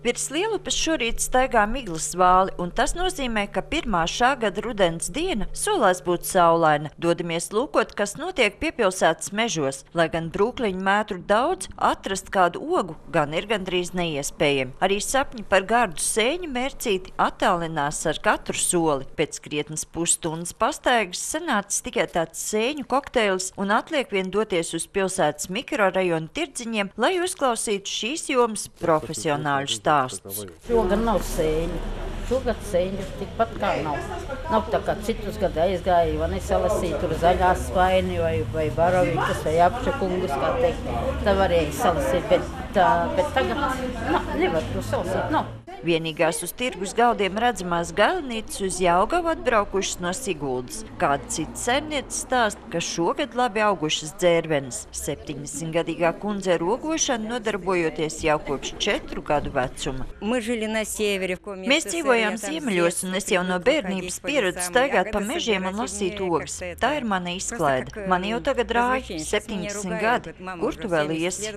Virs Lielupes šorīt staigā miglas vāli, un tas nozīmē, ka pirmā šā gada rudens diena solās būt saulaina. Dodamies lūkot, kas notiek piepilsētas mežos. Lai gan brūkliņu mētru daudz, atrast kādu ogu gan ir gandrīz neiespējami. Arī sapņi par gardu sēņu mērcīti attālinās ar katru soli. Pēc krietnes pusstundas pastaigas sanācis tikai tāds sēņu kokteilis un atliek vien doties uz pilsētas mikrorajonu tirdziņiem, lai uzklausītu šīs jomas profesionāļu stāstus. Šogad nav sēņu. Šogad sēņu tikpat kā nav. Nav tā kā citus gadu aizgāja, vai nesalasīja tur zaļās svaini vai barovikas vai apšakungus, kā teikt. Tā varēja salasīt, bet tagad nevar to salasīt, nav. Vienīgās uz tirgus galdiem redzamās gailnītes uz Jelgavu atbraukušas no Siguldas. Kāda cita saimniece stāsta, ka šogad labi augušas dzērvenes. 70-gadīgā kundze ar ogošanu nodarbojoties jau kopš 4 gadu vecuma. Mēs dzīvojām ziemeļos, un es jau no bērnības pieradu staigāt pa mežiem un lasīt ogas. Tā ir mana izklaide. Man jau tagad rāja 70 gadi. Kur tu vēl iesi?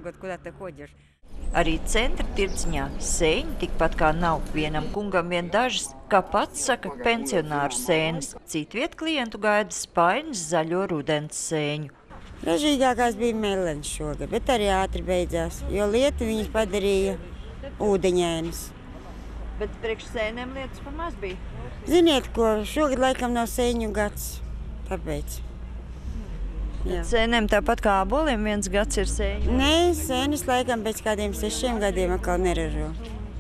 Arī centra tirdziņā sēņu tikpat kā nav. Vienam kungam vien dažas, kā pats saka, pensionāru sēnes. Citviet klientu gaida spainis zaļo rudens sēņu. Ražīgākās bija melenes šogad, bet arī ātri beidzās, jo lieta viņas padarīja ūdeņainas. Bet priekš sēnēm lietas pa maz bija? Ziniet ko, šogad laikam nav sēņu gads, tāpēc. Sēnēm tāpat kā aboliem viens gads ir sēņu? Nē, sēnes laikam pēc kādiem 6 gadiem atkal neražo.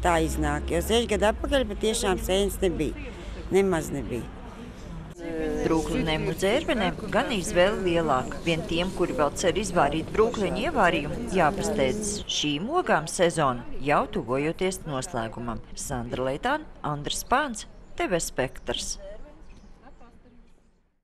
Tā iznāk, jo 6 gadu atpakaļ patiešām sēnes nebija. Nemaz nebija. Brūklinēm un dzērvenēm gan izvēle lielāka. Vien tiem, kuri vēl cer izvārīt brūkliņu ievārījumu, jāpasteidzas. Šīm ogām sezona jau tuvojoties noslēgumam. Sandra Leitāne, Andris Pāns, TV Spektrs.